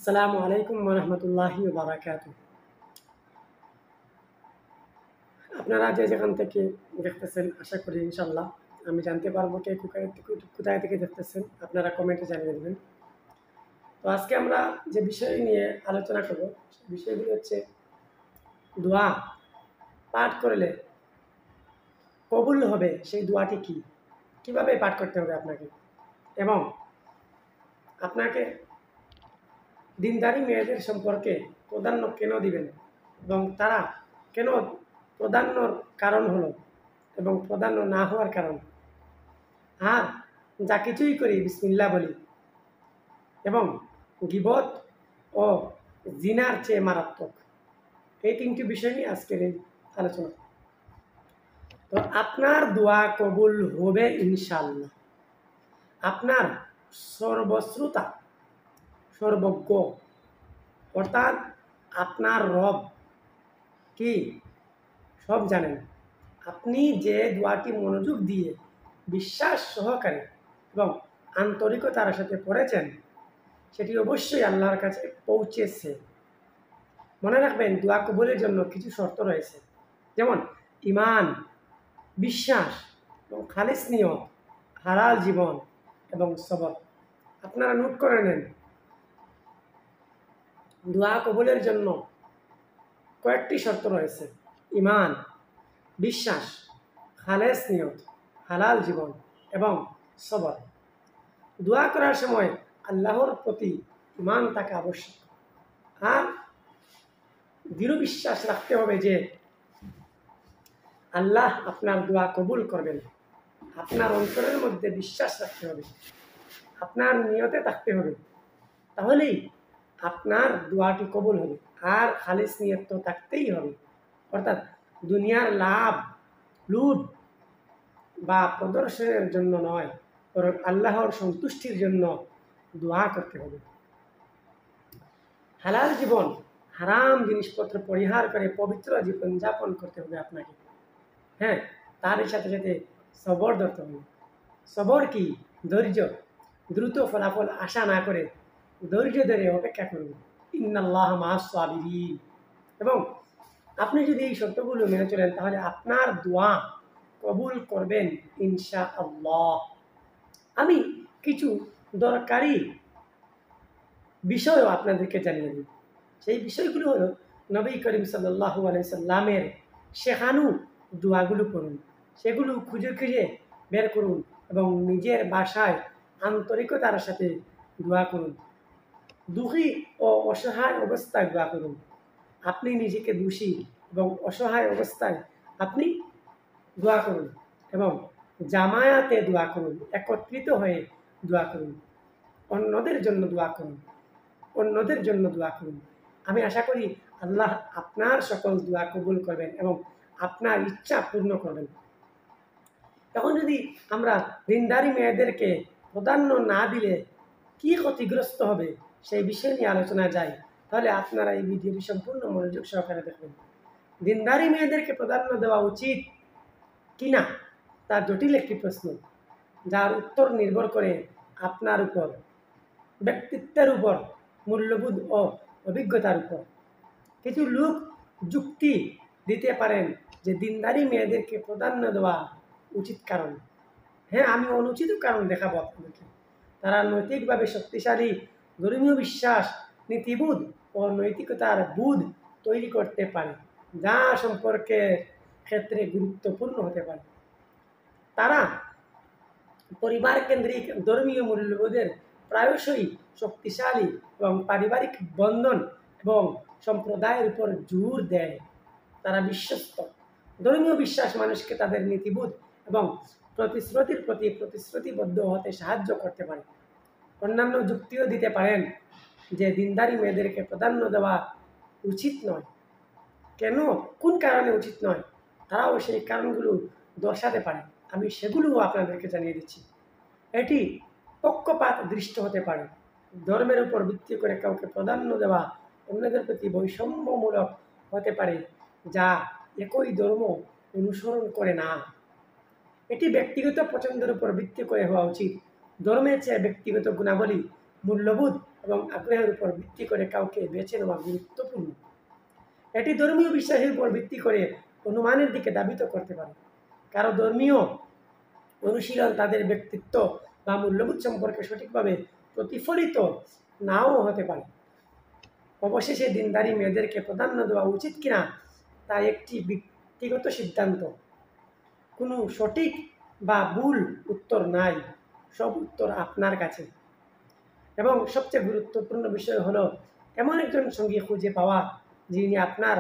আসসালামু আলাইকুম ওয়া রাহমাতুল্লাহি ওয়া বারাকাতুহু। আপনারা যে যেখান থেকে দেখতেছেন আশা করি ইনশাআল্লাহ আমি জানতে পারবো কে কোথায় থেকে দেখতেছেন। আপনারা কমেন্টে জানিয়ে দেবেন। তো আজকে আমরা যে বিষয় নিয়ে আলোচনা করব সেই বিষয়গুলো হচ্ছে দোয়া পাঠ করলে কবুল হবে সেই দোয়াটি কি, কিভাবে পাঠ করতে হবে আপনাকে, এবং আপনাকে দিনদারি মেয়েদের সম্পর্কে প্রাধান্য কেন দিবেন এবং তারা কেন প্রাধান্যর কারণ হলো এবং প্রাধান্য না হওয়ার কারণ। আর যা কিছুই করি বিসমিল্লাহ বলি এবং গীবত ও জিনার চেয়ে মারাত্মক, এই তিনটি বিষয় নিয়ে আজকের এই আলোচনা। তো আপনার দোয়া কবুল হবে ইনশাআল্লাহ। আপনার সর্বশ্রোতা সর্বজ্ঞ অর্থাৎ আপনার রব কি সব জানেন। আপনি যে দোয়াটি মনোযোগ দিয়ে বিশ্বাস সহকারে এবং আন্তরিকতার সাথে পড়েছেন সেটি অবশ্যই আল্লাহর কাছে পৌঁছেছে। মনে রাখবেন, দোয়া কবুলের জন্য কিছু শর্ত রয়েছে, যেমন ঈমান, বিশ্বাস এবং খালিস নিয়ত, হালাল জীবন এবং সবর। আপনারা নোট করে নেন। দোয়া কবুলের জন্য কয়েকটি শর্ত রয়েছে: ঈমান, বিশ্বাস, খালেস নিয়ত, হালাল জীবন এবং সবর। দোয়া করার সময় আল্লাহর প্রতি ঈমান থাকা আবশ্যক, আর দৃঢ় বিশ্বাস রাখতে হবে যে আল্লাহ আপনার দোয়া কবুল করবেন। আপনার অন্তরের মধ্যে বিশ্বাস রাখতে হবে, আপনার নিয়তে থাকতে হবে, তাহলেই আপনার দোয়াটি কবুল হবে। আর খালিস নিয়ত তো থাকতেই হবে, অর্থাৎ দুনিয়ার লাভ লুট বা প্রদর্শনের জন্য নয়, বরং আল্লাহর সন্তুষ্টির জন্য দোয়া করতে হবে। হালাল জীবন, হারাম জিনিসপত্র পরিহার করে পবিত্র জীবন যাপন করতে হবে আপনাকে। হ্যাঁ, তারই সাথে সাথে সবর ধরতে হবে। সবর কি? ধৈর্য। দ্রুত ফলাফল আশা না করে ধৈর্য ধরে অপেক্ষা করুন। ইন্নাল্লাহ মা'আস সাবিরিন। এবং আপনি যদি এই শর্তগুলো মেনে চলেন তাহলে আপনার দোয়া কবুল করবেন ইনশাআল্লাহ। আমি কিছু দরকারি বিষয়ও আপনাদেরকে জানিয়ে দিই। সেই বিষয়গুলো হলো, নবী করিম সাল্লাল্লাহু আলাইহি সাল্লামের শেখানো দোয়াগুলো করুন, সেগুলো খুঁজে খুঁজে বের করুন এবং নিজের বাসায় আন্তরিকতার সাথে দোয়া করুন। দুঃখী ও অসহায় অবস্থায় দোয়া করুন। আপনি নিজেকে দোষী এবং অসহায় অবস্থায় আপনি দোয়া করুন এবং জামায়াতে দোয়া করুন, একত্রিত হয়ে দোয়া করুন, অন্যদের জন্য দোয়া করুন, অন্যদের জন্য দোয়া করুন। আমি আশা করি আল্লাহ আপনার সকল দোয়া কবুল করবেন এবং আপনার ইচ্ছা পূর্ণ করবেন। এখন যদি আমরা দিনদারি মেয়েদেরকে প্রাধান্য না দিলে কি ক্ষতিগ্রস্ত হবে সেই বিষয় নিয়ে আলোচনা যায়, তাহলে আপনারা এই ভিডিওটি সম্পূর্ণ মনোযোগ সহকারে দেখবেন। দিনদারি মেয়েদেরকে প্রাধান্য দেওয়া উচিত কিনা তার জটিল একটি প্রশ্ন, যার উত্তর নির্ভর করে আপনার উপর, ব্যক্তিত্বের উপর, মূল্যবোধ ও অভিজ্ঞতার উপর। কিছু লোক যুক্তি দিতে পারেন যে দিনদারি মেয়েদেরকে প্রাধান্য দেওয়া উচিত কারণ। হ্যাঁ, আমি অনুচিত কারণ দেখাবো আপনাদেরকে। তারা নৈতিকভাবে শক্তিশালী, ধর্মীয় বিশ্বাস, নীতিবোধ ও নৈতিকতার বোধ তৈরি করতে পারে, যা সম্পর্কের ক্ষেত্রে গুরুত্বপূর্ণ হতে পারে। তারা পরিবার কেন্দ্রিক ধর্মীয় মূল্যবোধের প্রায়শই শক্তিশালী এবং পারিবারিক বন্ধন এবং সম্প্রদায়ের উপর জোর দেয়। তারা বিশ্বস্ত। ধর্মীয় বিশ্বাস মানুষকে তাদের নীতিবোধ এবং প্রতিশ্রুতির প্রতি প্রতিশ্রুতিবদ্ধ হতে সাহায্য করতে পারে। অন্যান্য যুক্তিও দিতে পারেন যে দিনদারি মেয়েদেরকে প্রাধান্য দেওয়া উচিত নয়। কেন, কোন কারণে উচিত নয়, তারাও সেই কারণগুলো দর্শাতে পারে। আমি সেগুলোও আপনাদেরকে জানিয়ে দিচ্ছি। এটি পক্ষপাত দৃষ্ট হতে পারে। ধর্মের উপর ভিত্তি করে কাউকে প্রাধান্য দেওয়া অন্যদের প্রতি বৈষম্যমূলক হতে পারে, যা একই ধর্ম অনুসরণ করে না। এটি ব্যক্তিগত পছন্দের উপর ভিত্তি করে হওয়া উচিত। ধর্মের চেয়ে ব্যক্তিগত গুণাবলী, মূল্যবোধ এবং আগ্রহের উপর ভিত্তি করে কাউকে বেছে নেওয়া গুরুত্বপূর্ণ। এটি ধর্মীয় বিশ্বাসের উপর ভিত্তি করে অনুমানের দিকে ধাবিত করতে পারে। কারো ধর্মীয় অনুশীলন তাদের ব্যক্তিত্ব বা মূল্যবোধ সম্পর্কে সঠিকভাবে প্রতিফলিত নাও হতে পারে। অবশেষে দিনদারি মেয়েদেরকে প্রাধান্য দেওয়া উচিত কিনা তা একটি ব্যক্তিগত সিদ্ধান্ত। কোনো সঠিক বা ভুল উত্তর নাই, সব উত্তর আপনার কাছে। এবং সবচেয়ে গুরুত্বপূর্ণ বিষয় হলো এমন একজন সঙ্গী খুঁজে পাওয়া যিনি আপনার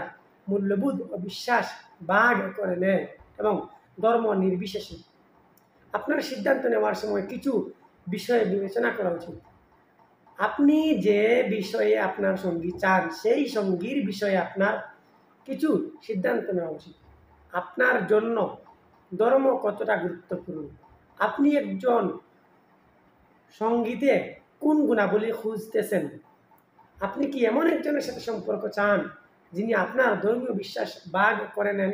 মূল্যবোধ ও বিশ্বাস ভাগ করে নেয় এবং ধর্ম নির্বিশেষে। আপনার সিদ্ধান্ত নেওয়ার সময় কিছু বিষয়ে বিবেচনা করা উচিত। আপনি যে বিষয়ে আপনার সঙ্গী চান সেই সঙ্গীর বিষয়ে আপনার কিছু সিদ্ধান্ত নেওয়া উচিত। আপনার জন্য ধর্ম কতটা গুরুত্বপূর্ণ, আপনি একজন সঙ্গীতে কোন গুণাবলী খুঁজতেছেন, আপনি কি এমন একজনের সাথে সম্পর্ক চান যিনি আপনার ধর্মীয় বিশ্বাস ভাগ করে নেন,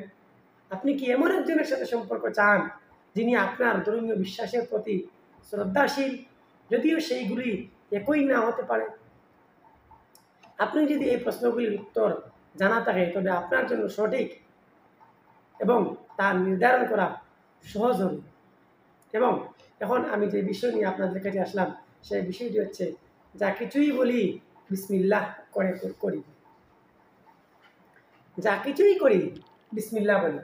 আপনি কি এমন একজনের সাথে সম্পর্ক চান যিনি আপনার ধর্মীয় বিশ্বাসের প্রতি শ্রদ্ধাশীল, যদিও সেইগুলি একই না হতে পারে। আপনি যদি এই প্রশ্নগুলির উত্তর জানা থাকে তবে আপনার জন্য সঠিক এবং তা নির্ধারণ করা সহজ হবে। এবং এখন আমি যে বিষয় নিয়ে আপনাদের কাছে আসলাম সেই বিষয়টি হচ্ছে, যা কিছুই বলি বিসমিল্লাহ করে করি, যা কিছুই করি বিসমিল্লাহ বলি।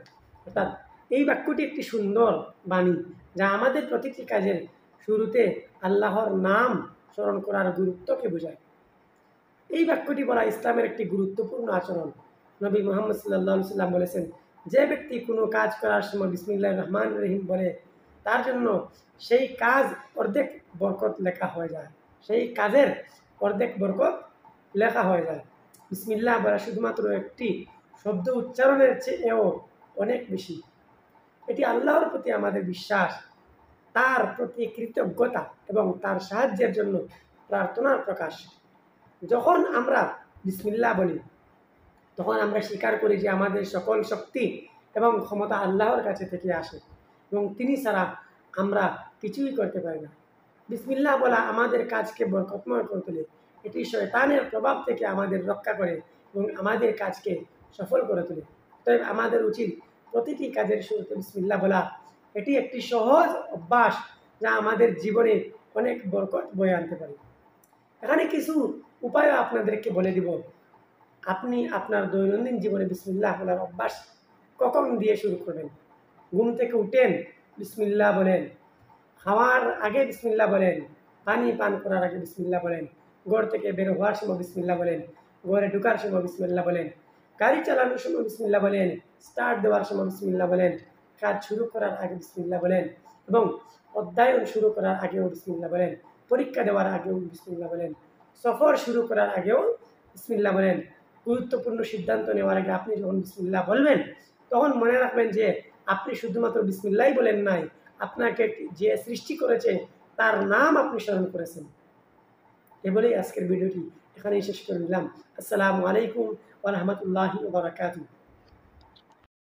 অর্থাৎ এই বাক্যটি একটি সুন্দর বাণী যা আমাদের প্রতিটি কাজের শুরুতে আল্লাহর নাম স্মরণ করার গুরুত্বকে বোঝায়। এই বাক্যটি বলা ইসলামের একটি গুরুত্বপূর্ণ আচরণ। নবী মুহাম্মদ সাল্লাল্লাহু আলাইহি সাল্লাম বলেছেন, যে ব্যক্তি কোনো কাজ করার সময় বিসমিল্লাহির রহমানির রহিম বলে তার জন্য সেই কাজ অর্ধেক বরকত লেখা হয়ে যায়, সেই কাজের অর্ধেক বরকত লেখা হয়ে যায়। বিসমিল্লাহ বলা শুধুমাত্র একটি শব্দ উচ্চারণের চেয়েও অনেক বেশি। এটি আল্লাহর প্রতি আমাদের বিশ্বাস, তার প্রতি কৃতজ্ঞতা এবং তার সাহায্যের জন্য প্রার্থনার প্রকাশ। যখন আমরা বিসমিল্লাহ বলি তখন আমরা স্বীকার করি যে আমাদের সকল শক্তি এবং ক্ষমতা আল্লাহর কাছে থেকে আসে এবং তিনি ছাড়া আমরা কিছুই করতে পারি না। বিসমিল্লাহ বলা আমাদের কাজকে বরকতময় করে তোলে, এটি শয়তানের প্রভাব থেকে আমাদের রক্ষা করে এবং আমাদের কাজকে সফল করে তোলে। তবে আমাদের উচিত প্রতিটি কাজের শুরুতে বিসমিল্লাহ বলা। এটি একটি সহজ অভ্যাস যা আমাদের জীবনে অনেক বরকত বয়ে আনতে পারে। এখানে কিছু উপায় আপনাদেরকে বলে দিব। আপনি আপনার দৈনন্দিন জীবনে বিসমিল্লাহ বলার অভ্যাস কখন দিয়ে শুরু করবেন? ঘুম থেকে উঠেন বিসমিল্লাহ বলেন, খাওয়ার আগে বিসমিল্লাহ বলেন, পানি পান করার আগে বিসমিল্লাহ বলেন, ঘর থেকে বের হওয়ার সময় বিসমিল্লাহ বলেন, ঘরে ঢোকার সময় বিসমিল্লাহ বলেন, গাড়ি চালানোর সময় বিসমিল্লাহ বলেন, স্টার্ট দেওয়ার সময় বিসমিল্লাহ বলেন, কাজ শুরু করার আগে বিসমিল্লাহ বলেন এবং অধ্যয়ন শুরু করার আগেও বিসমিল্লাহ বলেন, পরীক্ষা দেওয়ার আগেও বিসমিল্লাহ বলেন, সফর শুরু করার আগেও বিসমিল্লাহ বলেন। গুরুত্বপূর্ণ সিদ্ধান্ত নেওয়ার আগে আপনি যখন বিসমিল্লাহ বলবেন তখন মনে রাখবেন যে আপনি শুধুমাত্র বিসমিল্লাহই বলেন নাই, আপনাকে যে সৃষ্টি করেছে তার নাম আপনি স্মরণ করেছেন। এ বলেই আজকের ভিডিওটি এখানেই শেষ করে নিলাম। আসসালামু আলাইকুম ওয়া রাহমাতুল্লাহি ওয়া বারাকাতুহু।